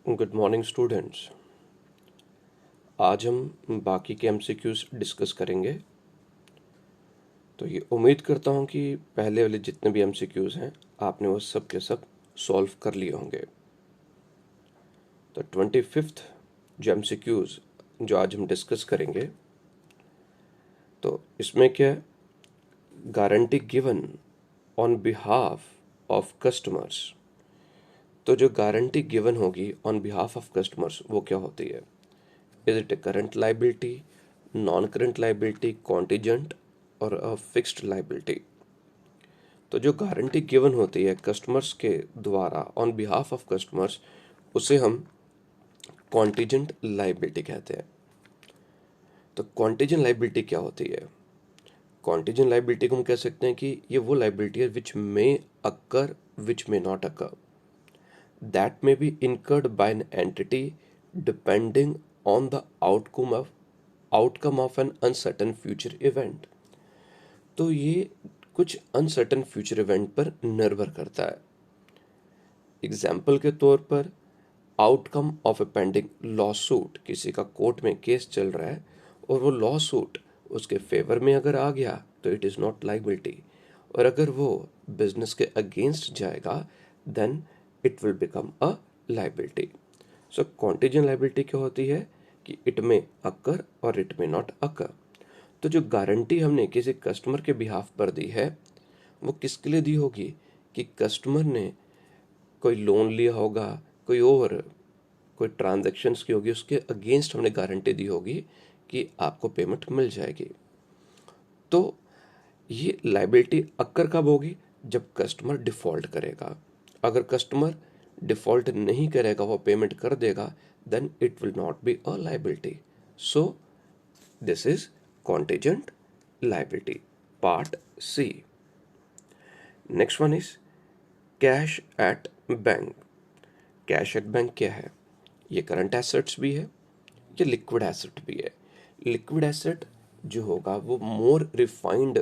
Good morning students. आज हम बाकी के एमसीक्यूज डिस्कस करेंगे। तो ये उम्मीद करता हूँ कि पहले वाले जितने भी एमसीक्यूज हैं आपने वो सब के सब सॉल्व कर लिए होंगे। तो 25th जो एमसीक्यूज जो आज हम डिस्कस करेंगे, तो इसमें क्या है, guarantee given on behalf of customers. तो जो गारंटी गिवन होगी ऑन बिहाफ ऑफ कस्टमर्स वो क्या होती है? Is it A current liability, non current liability, contingent और अ फिक्स्ड लाइबिलिटी? तो जो गारंटी गिवन होती है कस्टमर्स के द्वारा ऑन बिहाफ ऑफ कस्टमर्स, उसे हम कॉन्टीजेंट लाइबिलिटी कहते हैं। तो कॉन्टीजेंट लाइबिलिटी क्या होती है? कॉन्टीजेंट लाइबिलिटी को हम कह सकते हैं कि ये वो लाइबिलिटी है which may occur, which may not occur, that may be incurred by an entity depending on the outcome of an uncertain future event। तो ये कुछ अनसर्टन फ्यूचर इवेंट पर निर्भर करता है। एग्जाम्पल के तौर पर, outcome of A pending law suit, किसी का कोर्ट में केस चल रहा है और वो लॉ सूट उसके फेवर में अगर आ गया तो इट इज़ नॉट लाइबिलिटी, और अगर वो बिजनेस के अगेंस्ट जाएगा then it will become a liability. So contingent liability क्या होती है कि इट में अकर और इट में नॉट अकर। तो जो गारंटी हमने किसी कस्टमर के बिहाफ पर दी है वो किसके लिए दी होगी कि कस्टमर ने कोई लोन लिया होगा, कोई ट्रांजैक्शंस की होगी, उसके अगेंस्ट हमने गारंटी दी होगी कि आपको पेमेंट मिल जाएगी। तो ये लाइबिलिटी अक्कर कब होगी? जब कस्टमर डिफॉल्ट करेगा। अगर कस्टमर डिफॉल्ट नहीं करेगा, वो पेमेंट कर देगा, then it will not be a liability. So this is contingent liability, part C. Next one is cash at bank. Cash at bank क्या है? ये करंट एसेट्स भी है, ये लिक्विड एसेट भी है। लिक्विड एसेट जो होगा वो मोर रिफाइंड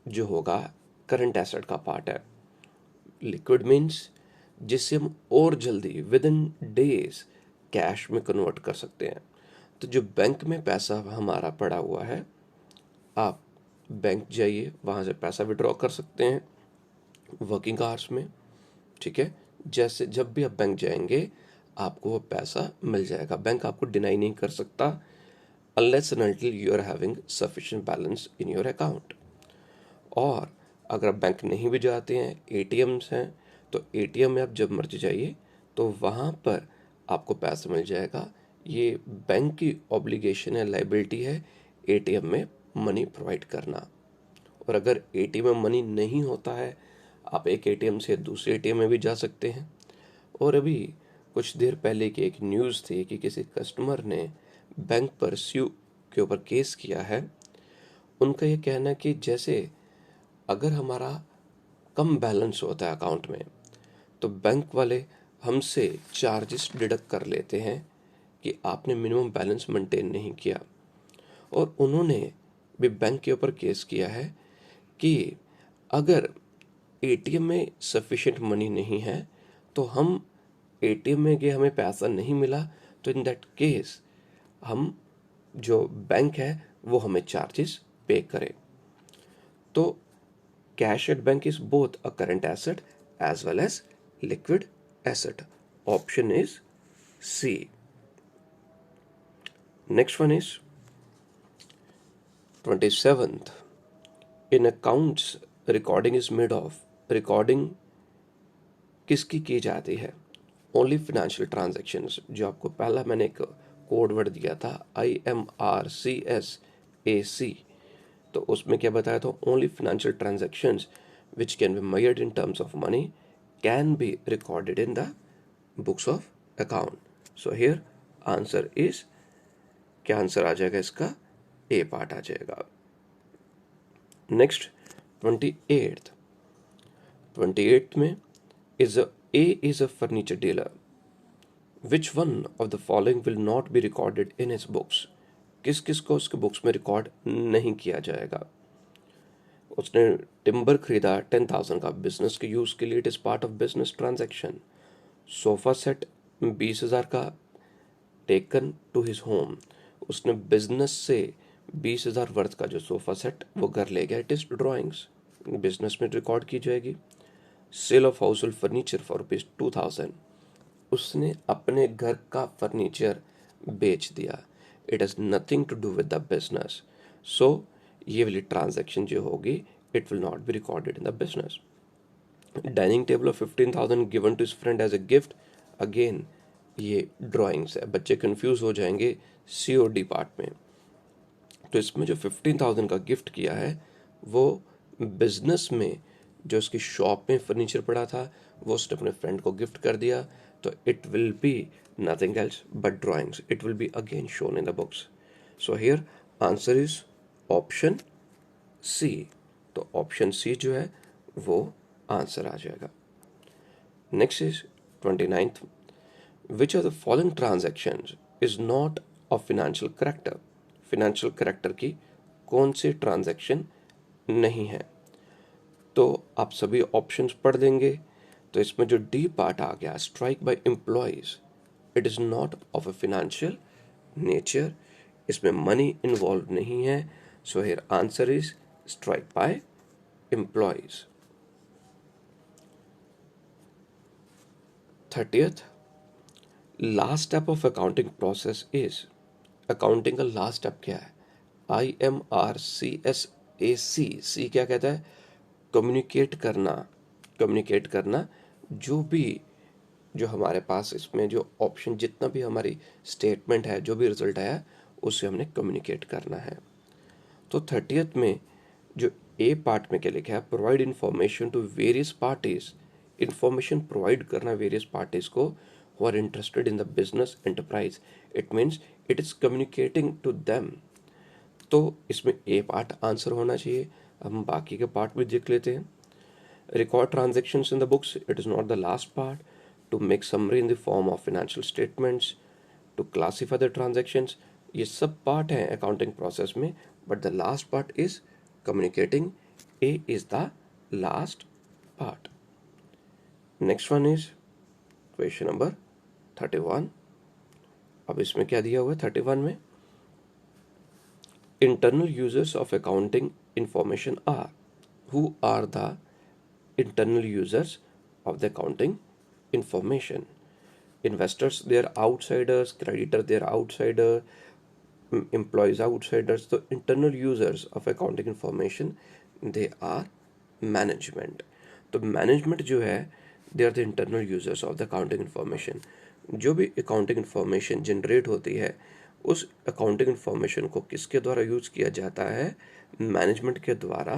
जो होगा करंट एसेट का पार्ट है। लिक्विड मीन्स जिसे हम और जल्दी विद इन डेज कैश में कन्वर्ट कर सकते हैं। तो जो बैंक में पैसा हमारा पड़ा हुआ है, आप बैंक जाइए, वहाँ से पैसा विड्रॉ कर सकते हैं वर्किंग आवर्स में, ठीक है। जैसे जब भी आप बैंक जाएंगे आपको वो पैसा मिल जाएगा, बैंक आपको डिनाई नहीं कर सकता unless and until you are having sufficient balance in your account। और अगर आप बैंक नहीं भी जाते हैं, एटीएम्स हैं, तो एटीएम में आप जब मर्जी जाइए तो वहाँ पर आपको पैसा मिल जाएगा। ये बैंक की ऑब्लिगेशन है, लाइबिलिटी है एटीएम में मनी प्रोवाइड करना। और अगर एटीएम में मनी नहीं होता है, आप एक एटीएम से दूसरे एटीएम में भी जा सकते हैं। और अभी कुछ देर पहले की एक न्यूज़ थी कि किसी कस्टमर ने बैंक पर स्यू के ऊपर केस किया है। उनका ये कहना है कि जैसे अगर हमारा कम बैलेंस होता है अकाउंट में, तो बैंक वाले हमसे चार्जेस डिडक्ट कर लेते हैं कि आपने मिनिमम बैलेंस मेंटेन नहीं किया। और उन्होंने भी बैंक के ऊपर केस किया है कि अगर एटीएम में सफिशिएंट मनी नहीं है तो हम एटीएम में गए, हमें पैसा नहीं मिला, तो इन दैट केस हम जो बैंक है वो हमें चार्जेस पे करे। तो cash at bank is both a current asset as well as liquid asset. Option is C. Next one is 27th। In accounts recording is made of. Recording किसकी की जाती है? Only financial transactions. जो आपको पहला मैंने एक कोड वर्ड दिया था IMRCSAC, तो उसमें क्या बताया था? Only financial transactions which can be measured in terms of money can be recorded in the books of account. So here answer is, क्या आंसर आ जाएगा इसका? ए पार्ट आ जाएगा। नेक्स्ट 28th में is a furniture dealer. Which one of the following will not be recorded in his books? किस किस को उसके बुक्स में रिकॉर्ड नहीं किया जाएगा? उसने टिम्बर खरीदा 10,000 का बिजनेस के यूज के लिए, it is part of business transaction. Sofa set 20,000 का टेकन टू हिज होम, उसने बिजनेस से 20,000 वर्थ का जो सोफा सेट वो घर ले गया, इट इज ड्राइंग्स, बिजनेस में रिकॉर्ड की जाएगी। Sale of household furniture for ₹2,000, उसने अपने घर का फर्नीचर बेच दिया, it has nothing to do with the business, so ये वाली ट्रांजैक्शन जो होगी it will not be recorded in the business. Dining table of 15,000 given to his friend as a gift, again ये ड्राइंग्स है, बच्चे confuse हो जाएंगे COD part में। तो इसमें जो 15,000 का गिफ्ट किया है वो बिजनेस में जो उसकी शॉप में फर्नीचर पड़ा था वो उसने अपने फ्रेंड को गिफ्ट कर दिया, तो it will be nothing else but drawings, it will be again shown in the books. So here answer is option C. तो ऑप्शन सी जो है वो आंसर आ जाएगा। Next is 29th, which of the following transactions is not of financial character, financial character की कौन सी transaction नहीं है। तो आप सभी ऑप्शंस पढ़ देंगे, तो इसमें जो डी पार्ट आ गया, strike by employees, it is not of a financial nature, इसमें मनी इन्वॉल्व नहीं है, so here answer is strike by employees. 30th, last step of accounting process is, accounting का लास्ट स्टेप क्या है, IMRCSAC, सी क्या कहता है, कम्युनिकेट करना, कम्युनिकेट करना जो भी जो हमारे पास इसमें जो ऑप्शन जितना भी हमारी स्टेटमेंट है, जो भी रिजल्ट आया उसे हमने कम्युनिकेट करना है। तो 30th में जो ए पार्ट में क्या लिखा है, provide information to various parties, information provide करना वेरियस पार्टीज को who are interested in the business enterprise, it means it is communicating to them. तो इसमें ए पार्ट आंसर होना चाहिए। हम बाकी के पार्ट भी देख लेते हैं। Record transactions in the books, it is not the last part, to make summary in the form of financial statements, to classify the transactions, ये सब पार्ट हैं अकाउंटिंग प्रोसेस में, but the last part is communicating, A is the last part. Next one is question number 31। अब इसमें क्या दिया हुआ है 31 में, internal users of accounting information are, who are the internal users of the accounting information, investors they are outsiders, creditor they are outsider, employees outsiders, तो internal users of accounting information they are management। तो management जो है they are the internal users of the accounting information, जो भी accounting information generate होती है उस accounting information को किसके द्वारा यूज किया जाता है, मैनेजमेंट के द्वारा,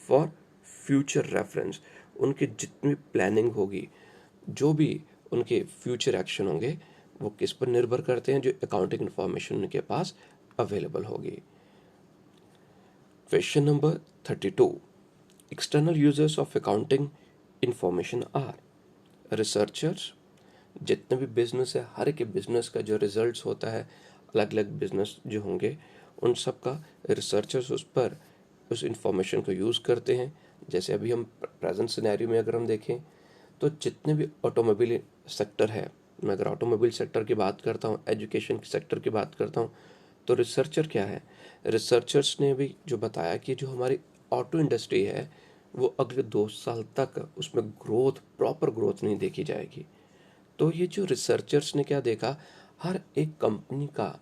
फॉर फ्यूचर रेफरेंस, उनकी जितनी प्लानिंग होगी, जो भी उनके फ्यूचर एक्शन होंगे वो किस पर निर्भर करते हैं, जो अकाउंटिंग इन्फॉर्मेशन उनके पास अवेलेबल होगी। Question number 32, external users of accounting information are researchers, जितने भी बिजनेस है हर एक बिजनेस का जो रिजल्ट्स होता है, अलग अलग बिजनेस जो होंगे उन सब का रिसर्चर्स उस पर उस इंफॉर्मेशन को यूज़ करते हैं। जैसे अभी हम प्रेजेंट सिनेरियो में अगर हम देखें तो जितने भी ऑटोमोबाइल सेक्टर है, मैं अगर ऑटोमोबाइल सेक्टर की बात करता हूँ, एजुकेशन सेक्टर की बात करता हूँ, तो रिसर्चर क्या है, रिसर्चर्स ने भी जो बताया कि जो हमारी ऑटो इंडस्ट्री है वो अगले 2 साल तक उसमें ग्रोथ, प्रॉपर ग्रोथ नहीं देखी जाएगी। तो ये जो रिसर्चर्स ने क्या देखा, हर एक कंपनी का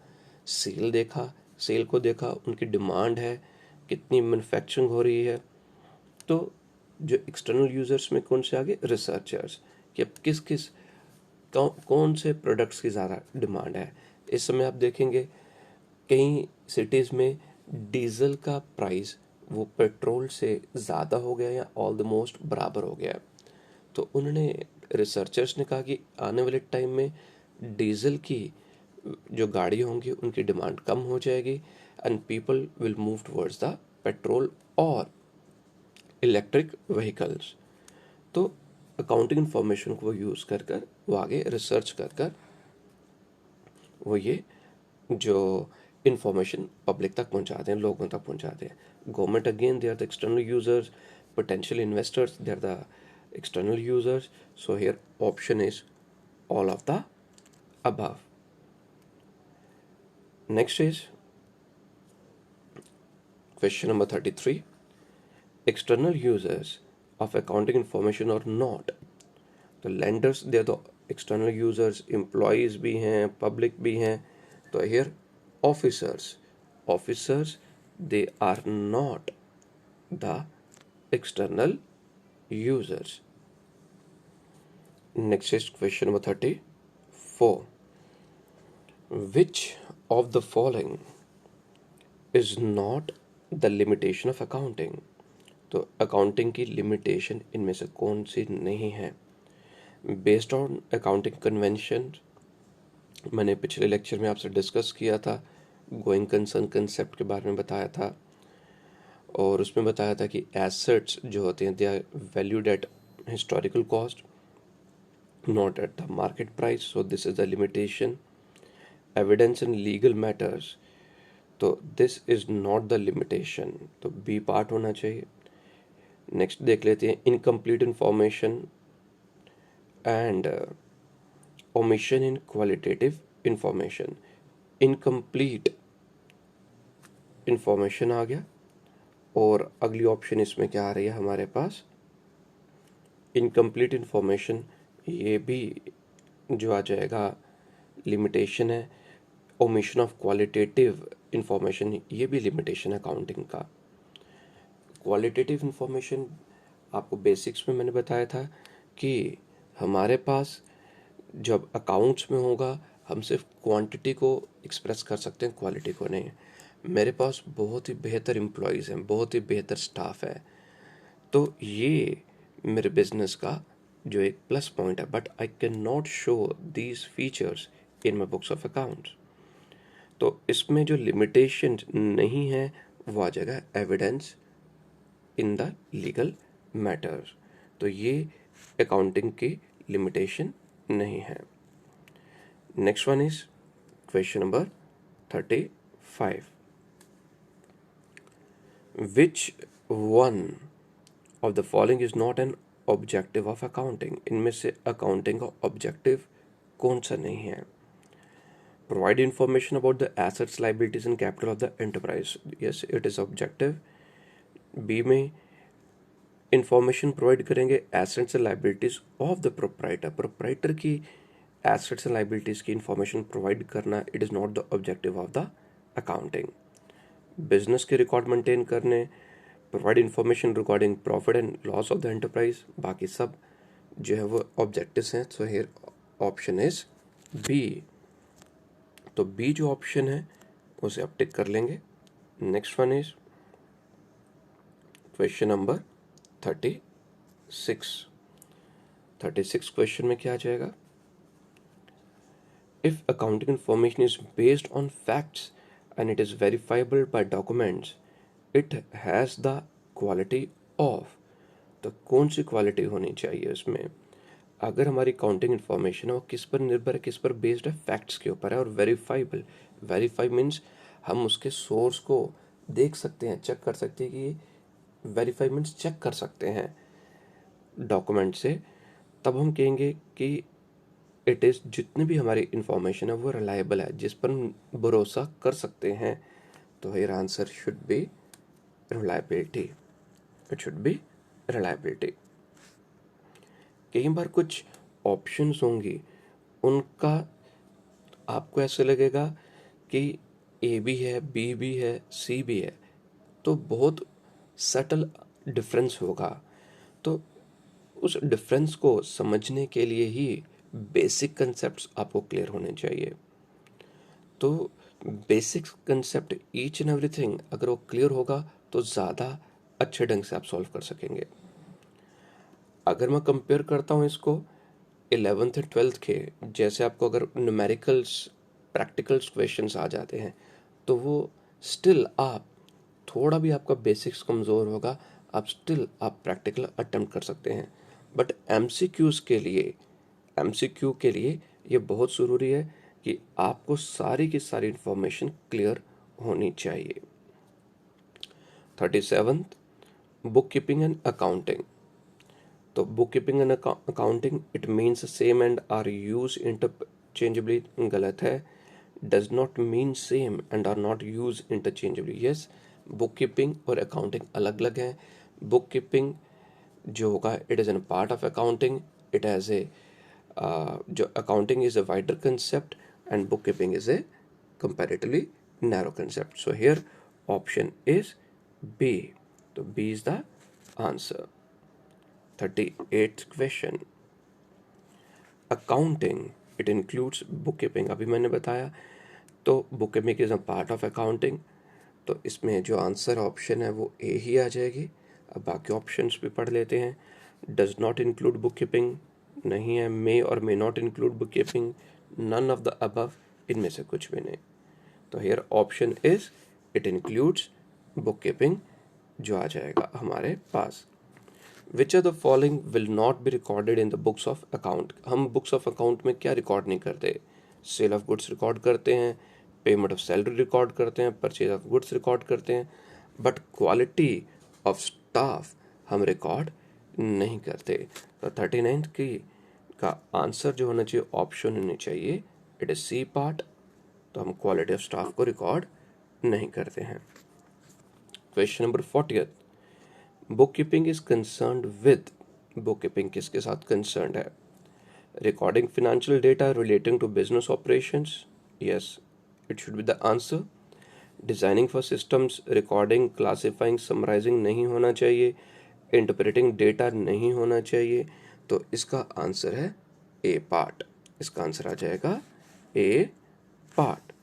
सेल देखा, सेल को देखा, उनकी डिमांड है, कितनी मैन्युफैक्चरिंग हो रही है। तो जो एक्सटर्नल यूजर्स में कौन से आगे, रिसर्चर्स, कि अब किस किस कौन से प्रोडक्ट्स की ज़्यादा डिमांड है। इस समय आप देखेंगे कई सिटीज़ में डीजल का प्राइस वो पेट्रोल से ज़्यादा हो गया या ऑलमोस्ट बराबर हो गया। तो उन्होंने, रिसर्चर्स ने कहा कि आने वाले टाइम में डीजल की जो गाड़ी होंगी उनकी डिमांड कम हो जाएगी and people will move towards the petrol और इलेक्ट्रिक व्हीकल्स। तो अकाउंटिंग इंफॉर्मेशन को वो यूज़ कर कर वो आगे रिसर्च कर कर वो ये जो इंफॉर्मेशन पब्लिक तक पहुंचाते हैं, लोगों तक पहुंचाते हैं। Government again they are the external users, potential investors they are the external users, so here option is all of the above. Next is question number 33. External users of accounting information or not. तो lenders they are the external users, employees भी हैं, public भी हैं. तो here officers they are not the external users. Next is question number 34. Which of the following is not the limitation of accounting? तो accounting की limitation इनमें से कौन सी नहीं है? बेस्ड ऑन अकाउंटिंग कन्वेंशन, मैंने पिछले लेक्चर में आपसे डिस्कस किया था, गोइंग कंसर्न कंसेप्ट के बारे में बताया था, और उसमें बताया था कि एसेट्स जो होते हैं they are valued at historical cost, not at the market price. So this is the limitation. Evidence in legal matters, तो this is not the limitation, तो बी पार्ट होना चाहिए. नेक्स्ट देख लेते हैं incomplete information and omission in qualitative information. Incomplete information आ गया, और अगली ऑप्शन इसमें क्या आ रही है हमारे पास? Incomplete information. ये भी जो आ जाएगा लिमिटेशन है. ओमिशन ऑफ क्वालिटेटिव इंफॉर्मेशन, ये भी लिमिटेशन है अकाउंटिंग का. क्वालिटेटिव इंफॉर्मेशन आपको बेसिक्स में मैंने बताया था कि हमारे पास जब अकाउंट्स में होगा हम सिर्फ क्वांटिटी को एक्सप्रेस कर सकते हैं, क्वालिटी को नहीं. मेरे पास बहुत ही बेहतर एम्प्लॉयज़ हैं, बहुत ही बेहतर स्टाफ है, तो ये मेरे बिजनेस का जो एक प्लस पॉइंट है. But I can not show these features in my books of accounts. तो इसमें जो लिमिटेशन नहीं है वो आ जाएगा evidence in the legal matters. तो ये अकाउंटिंग की लिमिटेशन नहीं है. Next one is question number 35. Which one of the following is not an objective of accounting? इनमें से अकाउंटिंग का ऑब्जेक्टिव कौन सा नहीं है? Provide information about the assets, liabilities and capital of the enterprise. Yes, it is objective. B में information provide करेंगे assets and liabilities of the proprietor. Proprietor की एसेट्स एंड लाइबिलिटीज की इंफॉर्मेशन प्रोवाइड करना it is not the objective of the accounting. Business के record maintain करने, provide information regarding profit and loss of the enterprise, बाकी सब जो है वो ऑब्जेक्टिव्स हैं. So here option is B. तो बी जो ऑप्शन है उसे आप टिक कर लेंगे. Next one is question number 36. 36 question में क्या आ जाएगा? If accounting information is based on facts and it is verifiable by documents, it has the quality of. तो कौन सी क्वालिटी होनी चाहिए इसमें? अगर हमारी अकाउंटिंग इन्फॉर्मेशन है वो किस पर निर्भर है, किस पर बेस्ड है? फैक्ट्स के ऊपर है. और वेरीफाइबल, वेरीफाई मीन्स हम उसके सोर्स को देख सकते हैं, चेक कर सकते हैं कि वेरीफाई मीन्स चेक कर सकते हैं डॉक्यूमेंट से. तब हम कहेंगे कि इट इज़, जितनी भी हमारी इंफॉर्मेशन है वो रिलायबल है, जिस पर हम भरोसा कर सकते हैं. तो here answer should be reliability. It should B reliability. कई बार कुछ ऑप्शंस होंगी, उनका आपको ऐसे लगेगा कि ए भी है, बी भी है, सी भी है, तो बहुत सटल डिफरेंस होगा. तो उस डिफरेंस को समझने के लिए ही बेसिक कंसेप्ट्स आपको क्लियर होने चाहिए. तो basic concept each and everything अगर वो क्लियर होगा तो ज़्यादा अच्छे ढंग से आप सॉल्व कर सकेंगे. अगर मैं कंपेयर करता हूँ इसको 11th और 12th के, जैसे आपको अगर न्यूमेरिकल्स प्रैक्टिकल्स क्वेश्चंस आ जाते हैं तो वो स्टिल आप थोड़ा भी आपका बेसिक्स कमज़ोर होगा, आप स्टिल आप प्रैक्टिकल अटेम्प्ट कर सकते हैं. बट एमसीक्यू के लिए ये बहुत ज़रूरी है कि आपको सारी की सारी इंफॉर्मेशन क्लियर होनी चाहिए. 37th bookkeeping and accounting. तो bookkeeping and accounting it means same and are use interchangeably गलत है। Does not mean same and are not use interchangeably, yes. Bookkeeping और अकाउंटिंग अलग अलग हैं। Bookkeeping जो होगा it is an part of accounting, it has a जो accounting is a wider concept and book keeping is a comparatively narrow concept. So here option is B. So B is the answer. 38th question. Accounting, it includes bookkeeping. अभी मैंने बताया तो bookkeeping is a part of accounting. तो इसमें जो answer option है वो ए ही आ जाएगी। अब बाकी ऑप्शंस भी पढ़ लेते हैं। Does not include bookkeeping नहीं है, मे और may not include bookkeeping, none of the above, इनमें से कुछ भी नहीं। तो here option is it includes bookkeeping जो आ जाएगा हमारे पास। Which are the following will not be recorded in the books of account. हम बुक्स ऑफ अकाउंट में क्या रिकॉर्ड नहीं करते? सेल ऑफ गुड्स रिकॉर्ड करते हैं, पेमेंट ऑफ सैलरी रिकॉर्ड करते हैं, परचेज ऑफ गुड्स रिकॉर्ड करते हैं, बट क्वालिटी ऑफ स्टाफ हम रिकॉर्ड नहीं करते। तो 39 की का आंसर जो होना चाहिए ऑप्शन होनी चाहिए, इट इज सी पार्ट। तो हम क्वालिटी ऑफ स्टाफ को रिकॉर्ड नहीं करते हैं। Question number 40th, book keeping is concerned with, book keeping किसके साथ कंसर्न्ड है? Recording financial data relating to business operations, yes, it should be the answer. Designing for systems, recording, classifying, summarising नहीं होना चाहिए, interpreting data नहीं होना चाहिए। तो इसका आंसर है ए पार्ट। इसका आंसर आ जाएगा ए पार्ट।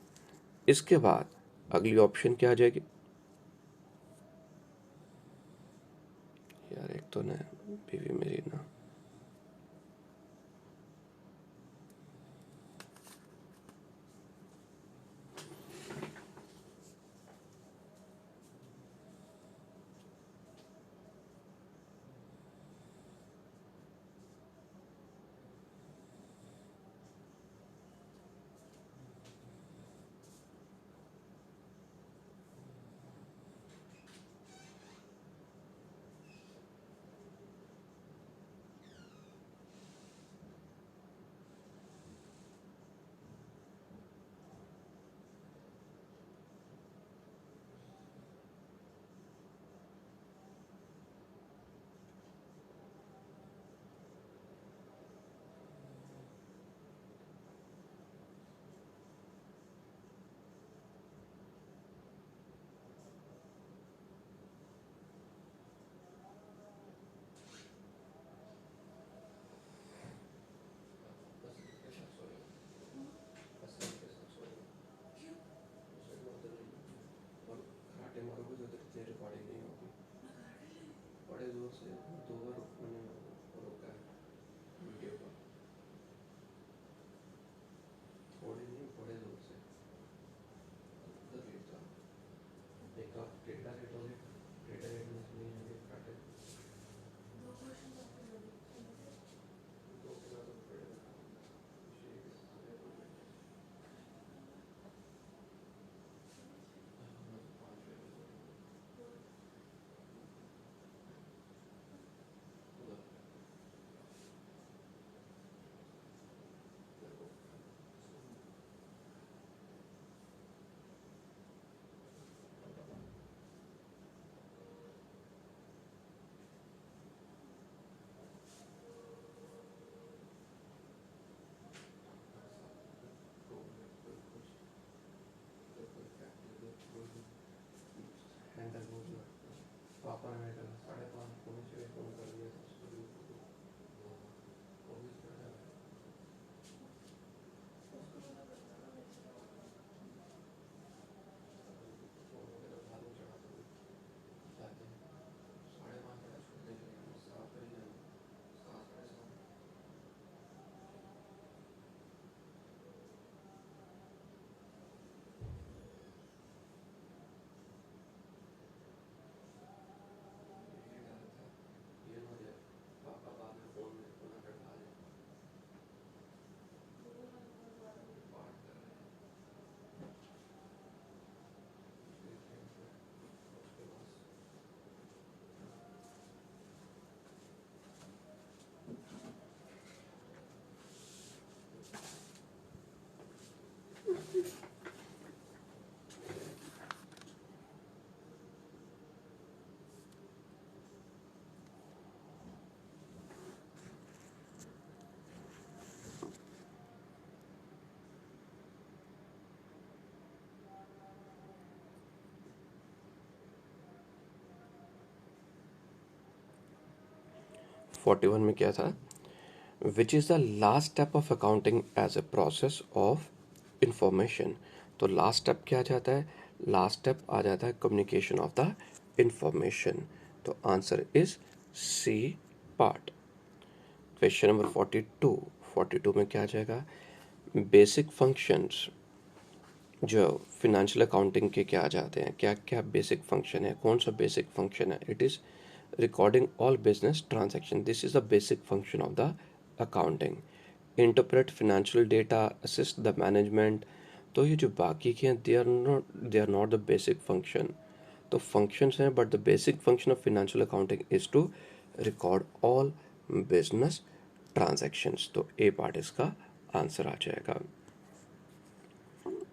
इसके बाद अगली ऑप्शन क्या आ जाएगी? यार एक तो ना बीवी मेरी ना, 41 में क्या था? Which is the last step of accounting as a process of information. तो लास्ट स्टेप क्या आ जाता है? लास्ट स्टेप आ जाता है कम्युनिकेशन ऑफ द इंफॉर्मेशन। तो answer is C part. Question number 42। 42 में क्या आ जाएगा? बेसिक फंक्शंस जो फिनेंशियल अकाउंटिंग के क्या आ जाते हैं, क्या क्या बेसिक फंक्शन है? कौन सा बेसिक फंक्शन है? It is recording all business transaction. This is the basic function of the accounting. Interpret financial data, assist the management. तो ये जो बाकी के हैं they are not the basic function. तो functions हैं, but the basic function of financial accounting is to record all business transactions. तो A part इसका आंसर आ जाएगा।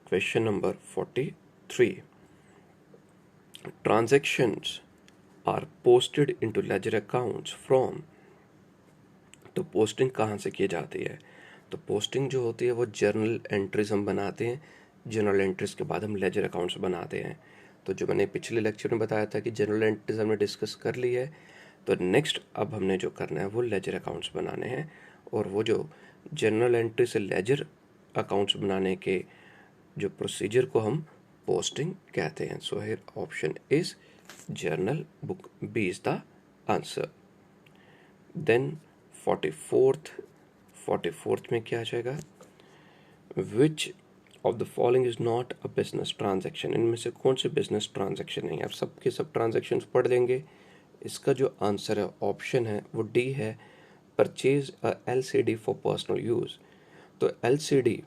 Question number 43। Transactions are posted into ledger accounts from। तो posting कहाँ से की जाती है? तो पोस्टिंग जो होती है वो जर्नल एंट्रीज हम बनाते हैं, जर्नल एंट्रीज के बाद हम लेजर अकाउंट्स बनाते हैं। तो जो मैंने पिछले लेक्चर में बताया था कि जनरल एंट्रीज हमने डिस्कस कर ली है, तो नेक्स्ट अब हमने जो करना है वो लेजर अकाउंट्स बनाने हैं, और वो जो जनरल एंट्री से लेजर अकाउंट्स बनाने के जो प्रोसीजर को हम पोस्टिंग कहते हैं। So here option is journal book, B is the answer. Then 44th में क्या आ जाएगा? Which of the following is not a business transaction. इनमें से कौन से बिजनेस ट्रांजेक्शन नहीं है? आप सबके सब ट्रांजेक्शन पढ़ लेंगे। इसका जो आंसर है, ऑप्शन है, वो डी है, purchase a LCD for personal use. तो LCD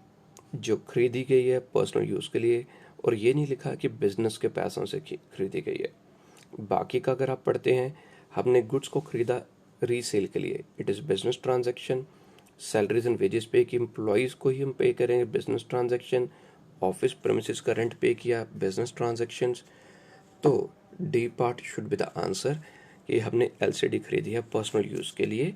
जो खरीदी गई है पर्सनल यूज़ के लिए, और ये नहीं लिखा कि बिजनेस के पैसों से खरीदी गई है। बाकी का अगर आप पढ़ते हैं, हमने गुड्स को खरीदा रीसेल के लिए, it is business transaction. Salaries and wages पे की एम्प्लॉयज़ को ही हम पे करेंगे, बिजनेस ट्रांजैक्शन। ऑफिस प्रेमिसेस का रेंट पे किया, बिजनेस ट्रांजैक्शंस। तो D part should be the answer कि हमने LCD खरीदी है पर्सनल यूज़ के लिए,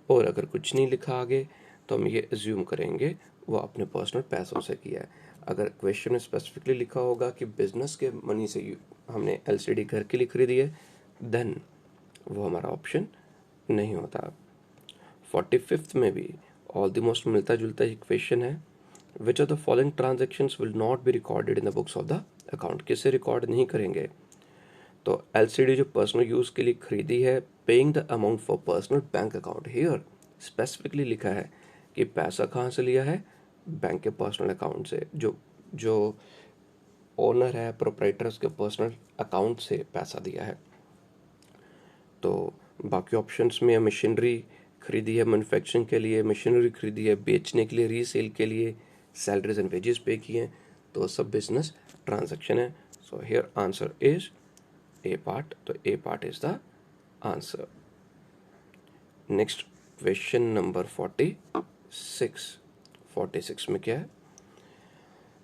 और अगर कुछ नहीं लिखा आगे तो हम ये एज्यूम करेंगे वो अपने पर्सनल पैसों से किया है। अगर क्वेश्चन में स्पेसिफिकली लिखा होगा कि बिजनेस के मनी से हमने LCD घर के लिए खरीदी है, देन वो हमारा ऑप्शन नहीं होता। 45th में भी ऑलमोस्ट मिलता जुलता ही क्वेश्चन है। विच of the following transactions will not be recorded in the books of the account. किसे रिकॉर्ड नहीं करेंगे? तो LCD जो पर्सनल यूज़ के लिए खरीदी है, paying the amount for personal bank account. Here specifically लिखा है कि पैसा कहाँ से लिया है? बैंक के पर्सनल अकाउंट से। जो जो ओनर है, प्रोप्राइटर, उसके पर्सनल अकाउंट से पैसा दिया है। तो बाकी ऑप्शंस में मशीनरी खरीदी है मैन्युफैक्चरिंग के लिए, मशीनरी खरीदी है बेचने के लिए, रीसेल के लिए, सैलरीज एंड वेजेस पे किए हैं, तो सब बिजनेस ट्रांजैक्शन है। So here answer is A part. तो A part is the answer. Next question number 46। 46 में क्या है?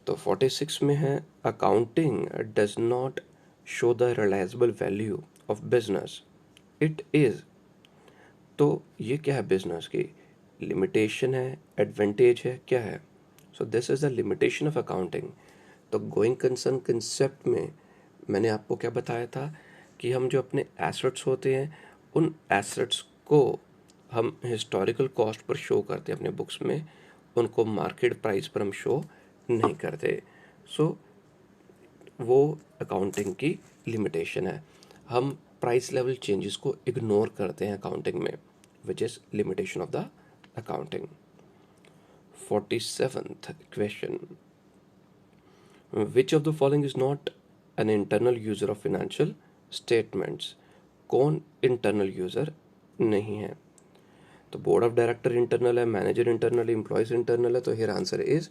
तो 46 में है, accounting does not show the realisable value of business, it is. तो ये क्या है? बिजनेस की लिमिटेशन है, एडवांटेज है, क्या है? सो this is the limitation of accounting. तो गोइंग कंसर्न कंसेप्ट में मैंने आपको क्या बताया था कि हम जो अपने एसेट्स होते हैं, उन एसेट्स को हम हिस्टोरिकल कॉस्ट पर शो करते हैं अपने बुक्स में, उनको मार्केट प्राइस पर हम शो नहीं करते। सो वो अकाउंटिंग की लिमिटेशन है। हम प्राइस लेवल चेंजेस को इग्नोर करते हैं अकाउंटिंग में, which is limitation of the accounting. 47th question, which of the following is not an internal user of financial statements. कौन इंटरनल यूजर नहीं है? तो बोर्ड ऑफ डायरेक्टर इंटरनल है, manager internal है, एम्प्लॉयज इंटरनल है। तो here answer is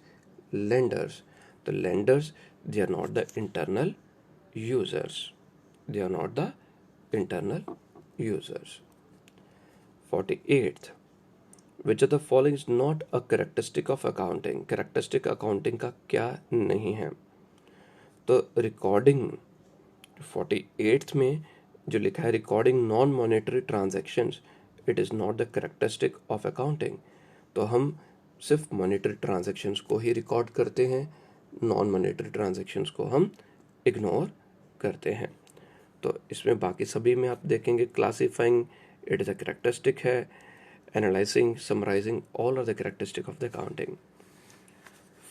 lenders. तो lenders, they are not the internal users, they are not the internal users। 48th, which of the following is not a characteristic of accounting, characteristic accounting का क्या नहीं है? तो recording 48th में जो लिखा है, recording non monetary transactions, it is not the characteristic of accounting. तो हम सिर्फ मॉनेटरी ट्रांजैक्शंस को ही रिकॉर्ड करते हैं, नॉन मॉनेटरी ट्रांजैक्शंस को हम इग्नोर करते हैं। तो इसमें बाकी सभी में आप देखेंगे, classifying it is a characteristic है, analysing, summarising, all are the characteristic of the accounting.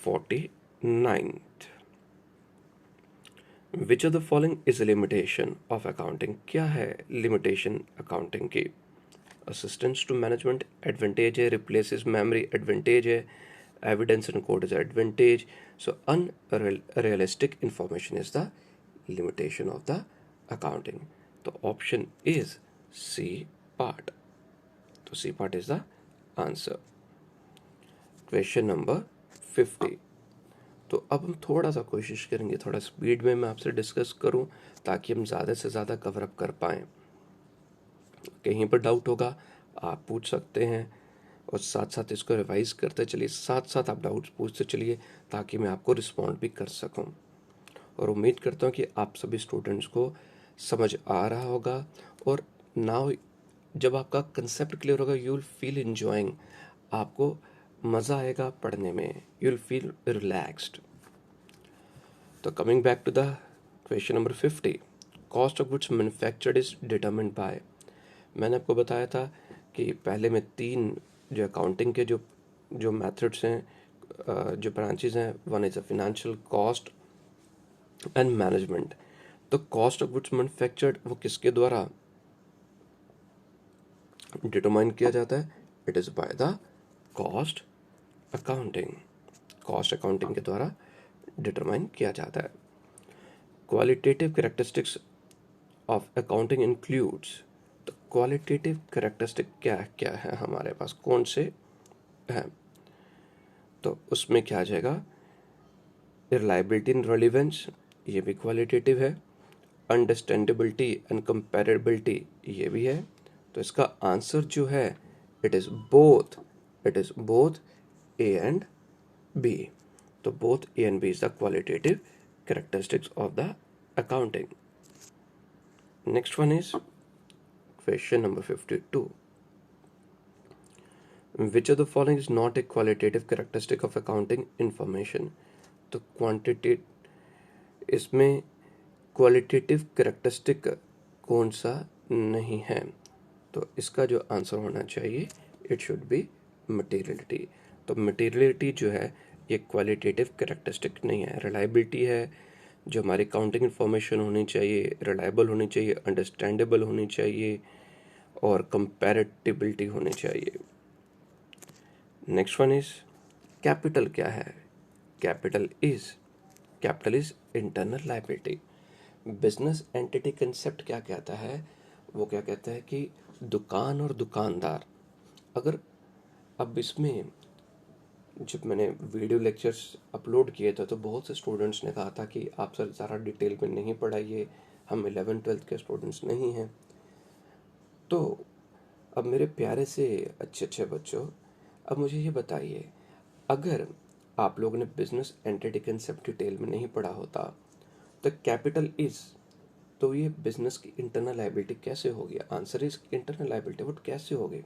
49th, which of the following is a limitation of accounting? क्या है लिमिटेशन अकाउंटिंग की? असिस्टेंस टू मैनेजमेंट एडवांटेज है, रिप्लेसेस मेमोरी एडवांटेज है, evidence and code is advantage, so unrealistic information is the limitation of the accounting. तो option is C part. तो C part is the answer. Question number 50। तो अब हम थोड़ा सा कोशिश करेंगे, थोड़ा स्पीड में मैं आपसे डिस्कस करूं ताकि हम ज़्यादा से ज़्यादा कवर अप कर पाएँ। कहीं पर डाउट होगा आप पूछ सकते हैं, और साथ साथ इसको रिवाइज करते चलिए, साथ साथ आप डाउट्स पूछते चलिए ताकि मैं आपको रिस्पॉन्ड भी कर सकूं। और उम्मीद करता हूं कि आप सभी स्टूडेंट्स को समझ आ रहा होगा, और नाउ जब आपका कंसेप्ट क्लियर होगा, यू विल फील इंजॉइंग, आपको मज़ा आएगा पढ़ने में, यू विल फील रिलैक्स्ड। तो coming back to the question number 50, cost of goods manufactured is determined by. मैंने आपको बताया था कि पहले में 3 जो अकाउंटिंग के जो जो मेथड्स हैं, जो ब्रांचेज हैं, one is a financial, cost and management. तो कॉस्ट ऑफ गुड्स मैन्युफैक्चर्ड वो किसके द्वारा डिटरमाइन किया जाता है? It is by the cost accounting. Cost accounting के द्वारा डिटरमाइन किया जाता है। Qualitative characteristics of accounting includes. तो क्वालिटेटिव कैरेक्टरिस्टिक क्या क्या है हमारे पास, कौन से हैं? तो उसमें क्या आ जाएगा? रिलायबिलिटी एंड रेलिवेंस, ये भी क्वालिटेटिव है। अंडरस्टैंडेबिलिटी एंड कंपेरेबिलिटी, ये भी है। तो इसका आंसर जो है, it is both, it is both A and B. तो both A and B is the qualitative characteristics of the accounting. Next one is question number 52. Which of the following is not a qualitative characteristic of accounting information? तो quantitative, इसमें qualitative characteristic कौन सा नहीं है? तो इसका जो answer होना चाहिए, इट शुड बी मटेरियलिटी। तो मटेरियलिटी जो है ये क्वालिटेटिव कैरेक्टरिस्टिक नहीं है। रिलायबिलिटी है, जो हमारी काउंटिंग इन्फॉर्मेशन होनी चाहिए रिलायबल होनी चाहिए, अंडरस्टैंडेबल होनी चाहिए, और कंपैरेटिबिलिटी होनी चाहिए। नेक्स्ट वन इज कैपिटल क्या है? Capital is internal liability. Business entity concept क्या कहता है? वो क्या कहता है कि दुकान और दुकानदार, अगर अब इसमें जब मैंने वीडियो लेक्चर्स अपलोड किए थे तो बहुत से स्टूडेंट्स ने कहा था कि आप सर ज़्यादा डिटेल में नहीं पढ़ाइए, हम 11th-12th के स्टूडेंट्स नहीं हैं। तो अब मेरे प्यारे से अच्छे बच्चों, अब मुझे ये बताइए, अगर आप लोगों ने बिजनेस एंटिटी कंसेप्ट डिटेल में नहीं पढ़ा होता तो कैपिटल इज, तो ये बिजनेस की इंटरनल लायबिलिटी कैसे होगी? Answer is internal liability, but कैसे होगी?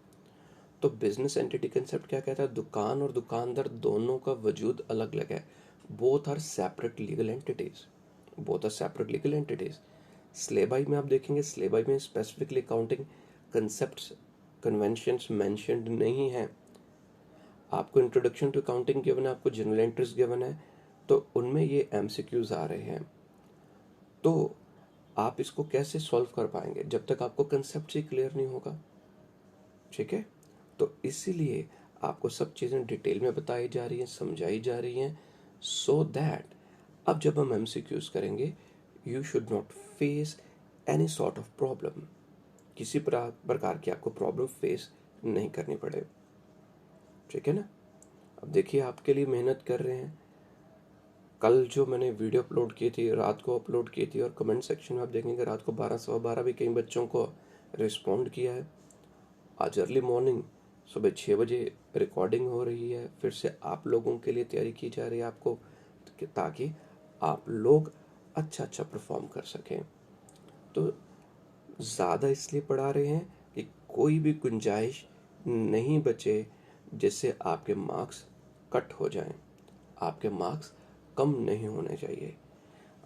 तो बिजनेस एंटिटी कंसेप्ट क्या कहता है? दुकान और दुकानदार दोनों का वजूद अलग अलग है। Both are separate legal entities, both are separate legal entities. Syllabi में आप देखेंगे, स्लेबाई में specifically accounting concepts conventions mentioned नहीं है। आपको इंट्रोडक्शन टू अकाउंटिंग गिवन है, आपको जनरल एंट्रीज गिवन है, तो उनमें ये एमसीक्यूज आ रहे हैं। तो आप इसको कैसे सॉल्व कर पाएंगे जब तक आपको कंसेप्ट ही क्लियर नहीं होगा? ठीक है, तो इसीलिए आपको सब चीज़ें डिटेल में बताई जा रही हैं, समझाई जा रही हैं, सो दैट अब जब हम एमसीक्यूज करेंगे, you should not face any sort of problem, किसी प्रकार की आपको प्रॉब्लम फेस नहीं करनी पड़े। ठीक है ना? अब देखिए, आपके लिए मेहनत कर रहे हैं। कल जो मैंने वीडियो अपलोड की थी, रात को अपलोड की थी, और कमेंट सेक्शन में आप देखेंगे रात को 12 सवा 12 भी कई बच्चों को रिस्पॉन्ड किया है। आज अर्ली मॉर्निंग सुबह 6 बजे रिकॉर्डिंग हो रही है, फिर से आप लोगों के लिए तैयारी की जा रही है आपको, ताकि आप लोग अच्छा अच्छा परफॉर्म कर सकें। तो ज़्यादा इसलिए पढ़ा रहे हैं कि कोई भी गुंजाइश नहीं बचे जिससे आपके मार्क्स कट हो जाएं। आपके मार्क्स कम नहीं होने चाहिए।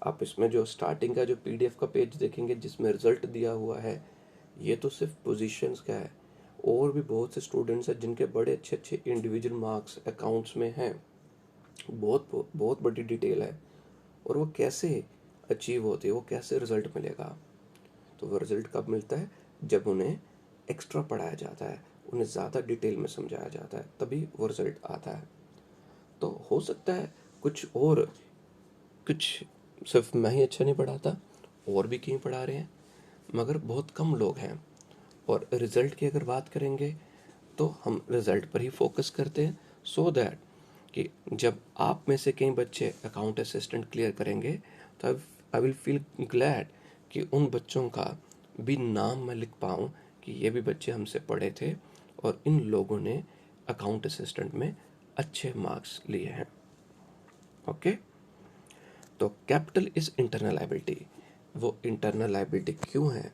आप इसमें जो स्टार्टिंग का जो पीडीएफ का पेज देखेंगे जिसमें रिजल्ट दिया हुआ है, ये तो सिर्फ पोजीशंस का है। और भी बहुत से स्टूडेंट्स हैं जिनके बड़े अच्छे अच्छे इंडिविजुअल मार्क्स अकाउंट्स में हैं। बहुत बहुत बड़ी डिटेल है। और वो कैसे अचीव होती है, वो कैसे रिजल्ट मिलेगा। तो वो रिजल्ट कब मिलता है? जब उन्हें एक्स्ट्रा पढ़ाया जाता है, उन्हें ज़्यादा डिटेल में समझाया जाता है, तभी वो रिजल्ट आता है। तो हो सकता है कुछ सिर्फ मैं ही अच्छा नहीं पढ़ाता, और भी कहीं पढ़ा रहे हैं, मगर बहुत कम लोग हैं। और रिज़ल्ट की अगर बात करेंगे तो हम रिज़ल्ट पर ही फोकस करते हैं, सो दैट कि जब आप में से कई बच्चे अकाउंट असिस्टेंट क्लियर करेंगे तो आई विल फील ग्लैड कि उन बच्चों का भी नाम मैं लिख पाऊँ कि ये भी बच्चे हमसे पढ़े थे और इन लोगों ने अकाउंट असिस्टेंट में अच्छे मार्क्स लिए हैं। ओके। तो कैपिटल इज इंटरनल लायबिलिटी। वो इंटरनल लायबिलिटी क्यों है?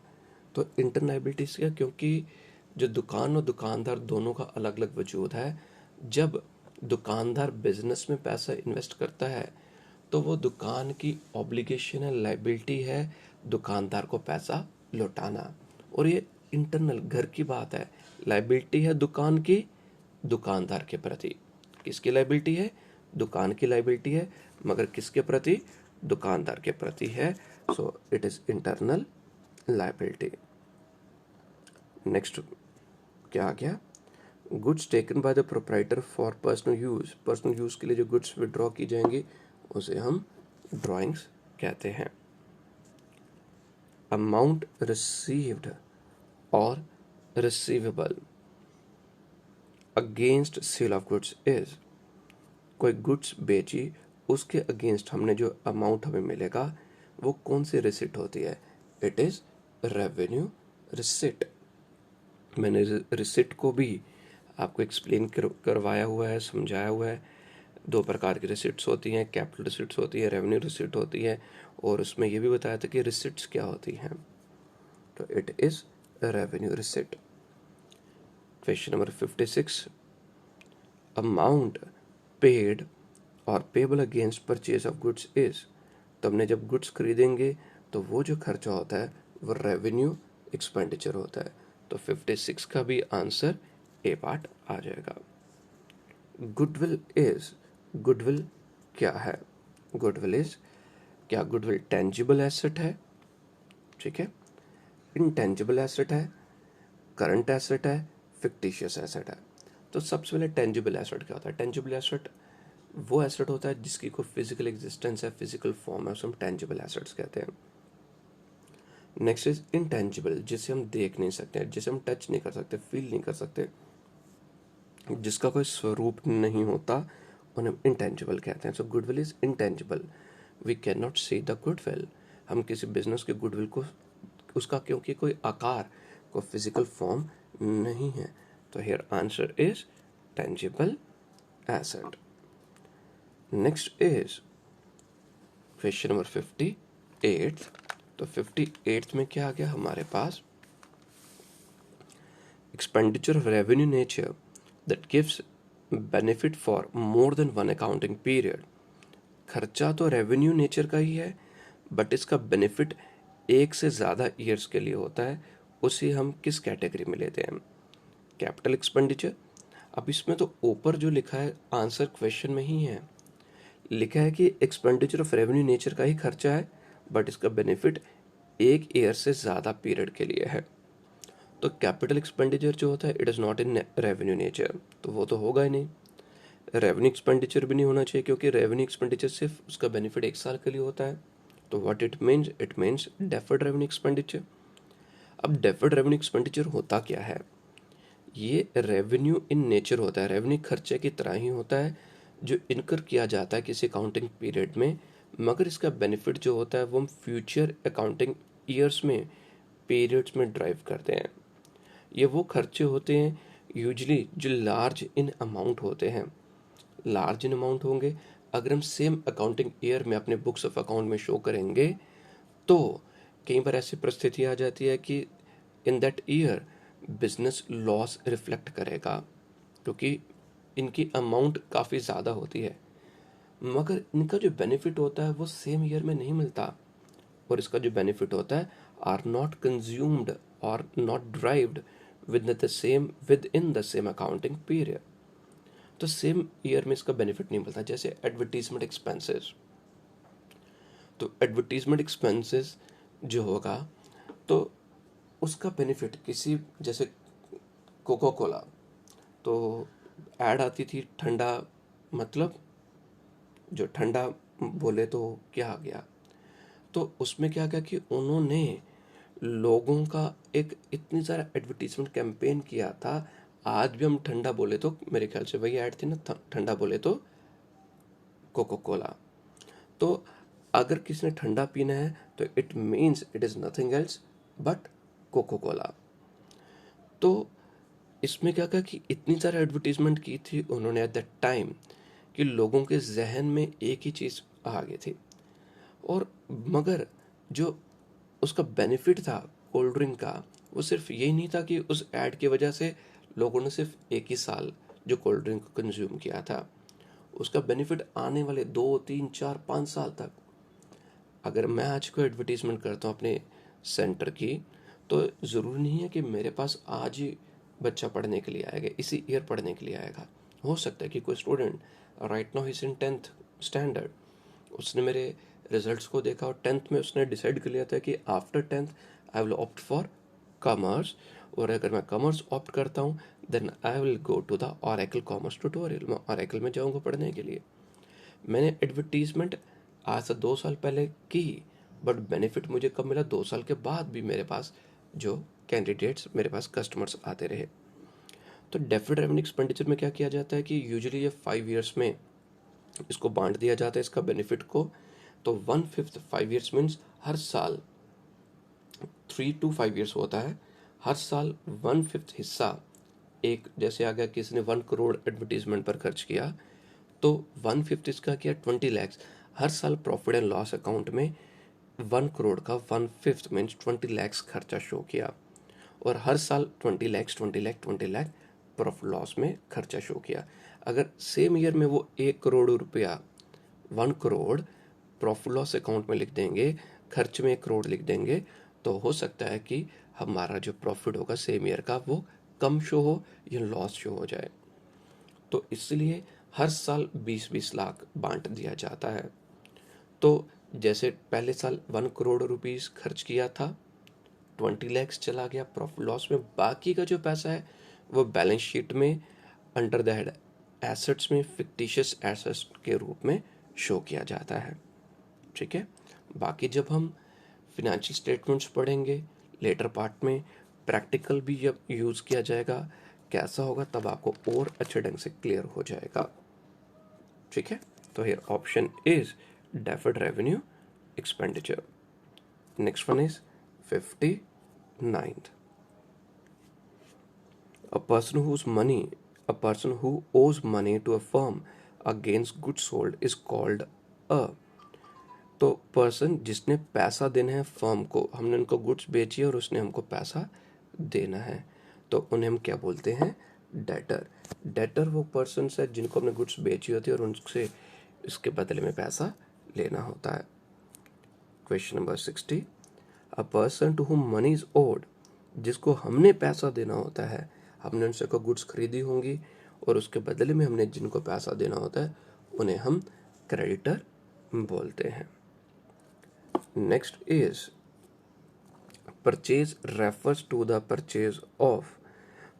तो इंटरनल लायबिलिटी इसलिए क्योंकि जो दुकान और दुकानदार दोनों का अलग अलग वजूद है। जब दुकानदार बिजनेस में पैसा इन्वेस्ट करता है तो वो दुकान की ऑब्लिगेशन है, लायबिलिटी है दुकानदार को पैसा लौटाना। और ये इंटरनल घर की बात है। लायबिलिटी है दुकान की दुकानदार के प्रति। किसकी लायबिलिटी है? दुकान की लायबिलिटी है, मगर किसके प्रति? दुकानदार के प्रति है। So it is internal liability. Next क्या आ गया? Goods taken by the proprietor for personal use. Personal use के लिए जो गुड्स विड्रॉ की जाएंगी उसे हम ड्राइंग्स कहते हैं। अमाउंट रिसीव्ड और receivable against sale of goods is. कोई गुड्स बेची, उसके अगेंस्ट हमने जो अमाउंट हमें मिलेगा वो कौन सी रिसिट होती है? It is revenue receipt. मैंने रिसिट को भी आपको एक्सप्लेन करवाया हुआ है, समझाया हुआ है। 2 प्रकार की रिसिट्स होती हैं, कैपिटल रिसिट्स होती है, रेवेन्यू रिसिट होती है। और उसमें यह भी बताया था कि रिसिट्स क्या होती हैं। तो it is revenue receipt. Question number 56, amount paid और payable against purchase of goods is. तो हमने जब गुड्स खरीदेंगे तो वो जो खर्चा होता है वो रेवेन्यू एक्सपेंडिचर होता है। तो 56 का भी आंसर ए पार्ट आ जाएगा। Goodwill is. गुडविल क्या है? गुडविल इज, क्या गुडविल टेंजिबल एसेट है? ठीक है, इनटेंजिबल एसेट है, करंट एसेट है, फिक्टिशियस एसेट है। तो सबसे पहले टेंजिबल एसेट क्या होता है? टेंजिबल एसेट वो एसेट होता है जिसकी कोई फिजिकल एग्जिस्टेंस है, फिजिकल फॉर्म है, उसे हम टेंजिबल एसेट्स कहते हैं। नेक्स्ट इज इनटेंजिबल, जिसे हम देख नहीं सकते, जिसे हम टच नहीं कर सकते, फील नहीं कर सकते, जिसका कोई स्वरूप नहीं होता, उन्हें हम इंटेंजिबल कहते हैं। So goodwill is intangible, we can not see the goodwill. हम किसी बिजनेस के गुडविल को उसका क्योंकि कोई आकार, कोई फिजिकल फॉर्म नहीं है, तो here answer is tangible asset. Next is question number 58। तो 58 में क्या आ गया हमारे पास? Expenditure of revenue nature that gives benefit for more than one accounting period. खर्चा तो रेवेन्यू नेचर का ही है, बट इसका बेनिफिट एक से ज़्यादा ईयर्स के लिए होता है। उसे हम किस कैटेगरी में लेते हैं? Capital expenditure. अब इसमें तो ऊपर जो लिखा है आंसर क्वेश्चन में ही है, लिखा है कि एक्सपेंडिचर ऑफ रेवेन्यू नेचर का ही खर्चा है, बट इसका बेनिफिट एक ईयर से ज़्यादा पीरियड के लिए है। तो कैपिटल एक्सपेंडिचर जो होता है it is not in revenue nature, तो वो तो होगा ही नहीं। रेवेन्यू एक्सपेंडिचर भी नहीं होना चाहिए, क्योंकि रेवेन्यू एक्सपेंडिचर सिर्फ उसका बेनिफिट 1 साल के लिए होता है। तो what it means deferred revenue expenditure. अब डेफर्ड रेवेन्यू एक्सपेंडिचर होता क्या है? ये रेवेन्यू इन नेचर होता है, रेवेन्यू खर्चे की तरह ही होता है जो इनकर किया जाता है किसी अकाउंटिंग पीरियड में, मगर इसका बेनिफिट जो होता है वो हम फ्यूचर अकाउंटिंग ईयर्स में, पीरियड्स में ड्राइव करते हैं। ये वो खर्चे होते हैं यूजली जो लार्ज इन अमाउंट होते हैं, लार्ज इन अमाउंट होंगे, अगर हम सेम अकाउंटिंग ईयर में अपने बुक्स ऑफ अकाउंट में शो करेंगे तो कई बार ऐसी परिस्थिति आ जाती है कि in that year business loss reflect करेगा, क्योंकि इनकी अमाउंट काफ़ी ज़्यादा होती है, मगर इनका जो बेनिफिट होता है वो सेम ईयर में नहीं मिलता, और इसका जो बेनिफिट होता है आर नॉट कंज्यूम्ड और not derived with in the same accounting period. तो सेम ईयर में इसका बेनिफिट नहीं मिलता। जैसे एडवर्टीजमेंट एक्सपेंसेस, तो एडवर्टीजमेंट एक्सपेंसेस जो होगा तो उसका बेनिफिट किसी, जैसे कोका कोला, तो ऐड आती थी ठंडा, मतलब जो ठंडा बोले तो क्या आ गया, तो उसमें क्या क्या कि उन्होंने लोगों का एक इतनी सारा एडवर्टीजमेंट कैंपेन किया था। आज भी हम ठंडा बोले तो मेरे ख्याल से वही ऐड थी ना, ठंडा बोले तो कोका कोला। तो अगर किसी ने ठंडा पीना है तो it means it is nothing else but Coca Cola. तो इसमें क्या कहा कि इतनी सारी एडवर्टीजमेंट की थी उन्होंने एट दैट टाइम कि लोगों के जहन में एक ही चीज़ आ गई थी, और मगर जो उसका बेनिफिट था कोल्ड ड्रिंक का, वो सिर्फ यही नहीं था कि उस ऐड की वजह से लोगों ने सिर्फ एक ही साल जो कोल्ड ड्रिंक को कंज्यूम किया था, उसका बेनिफिट आने वाले 2 3 4 5 साल तक। अगर मैं आज को एडवर्टीजमेंट करता हूँ अपने सेंटर की, तो ज़रूरी नहीं है कि मेरे पास आज ही बच्चा पढ़ने के लिए आएगा, इसी ईयर पढ़ने के लिए आएगा। हो सकता है कि कोई student right now is in 10th standard, उसने मेरे रिजल्ट्स को देखा और 10th में उसने डिसाइड कर लिया था कि after 10th I will opt for commerce, और अगर मैं कॉमर्स ऑप्ट करता हूँ then I will go to the Oracle commerce tutorial, मैं ऑरेकल में जाऊँगा पढ़ने के लिए। मैंने एडवर्टीजमेंट आज से 2 साल पहले की, बट बेनिफिट मुझे कब मिला, 2 साल के बाद भी मेरे पास जो कैंडिडेट्स, मेरे पास कस्टमर्स आते रहे। तो डेफर्ड रेवेन्यू एक्सपेंडिचर में क्या किया जाता है कि यूजुअली ये 5 ईयर्स में इसको बांट दिया जाता है इसका बेनिफिट को। तो 1/5 5 ईयर्स मीन्स हर साल 3 to 5 ईयर्स होता है, हर साल 1/5 हिस्सा, एक जैसे आ गया किसी ने 1 करोड़ एडवर्टीजमेंट पर खर्च किया तो 1/5 इसका किया 20 lakhs। हर साल प्रॉफिट एंड लॉस अकाउंट में 1 करोड़ का 1/5 मीन्स 20 lakhs खर्चा शो किया, और हर साल 20 lakhs 20 लाख प्रॉफिट लॉस में खर्चा शो किया। अगर सेम ईयर में वो 1 करोड़ रुपया 1 करोड़ प्रॉफिट लॉस अकाउंट में लिख देंगे, खर्च में 1 करोड़ लिख देंगे, तो हो सकता है कि हमारा जो प्रॉफिट होगा सेम ईयर का वो कम शो हो या लॉस शो हो जाए। तो इसलिए हर साल 20-20 लाख बांट दिया जाता है। तो जैसे पहले साल 1 करोड़ रुपीस खर्च किया था, 20 lakhs चला गया प्रॉफिट लॉस में, बाकी का जो पैसा है वो बैलेंस शीट में अंडर द हेड एसेट्स में फिक्टिशियस एसेट्स के रूप में शो किया जाता है। ठीक है, बाकी जब हम फिनेंशियल स्टेटमेंट्स पढ़ेंगे लेटर पार्ट में, प्रैक्टिकल भी जब यूज़ किया जाएगा कैसा होगा तब आपको और अच्छे ढंग से क्लियर हो जाएगा। ठीक है, तो here option is deferred revenue expenditure. Next one is 59th। A person who owes money to a firm against goods sold is called a। तो पर्सन जिसने पैसा देना है फर्म को, हमने उनको गुड्स बेची और उसने हमको पैसा देना है, तो उन्हें हम क्या बोलते हैं, डेटर। डेटर वो पर्सन है जिनको हमने गुड्स बेची होती है और उनसे इसके बदले में पैसा लेना होता है। Question number 60। A person to whom money is owed, जिसको हमने पैसा देना होता है, हमने उनसे को गुड्स खरीदी होंगी और उसके बदले में हमने जिनको पैसा देना होता है उन्हें हम क्रेडिटर बोलते हैं। Next is purchase refers to the purchase of.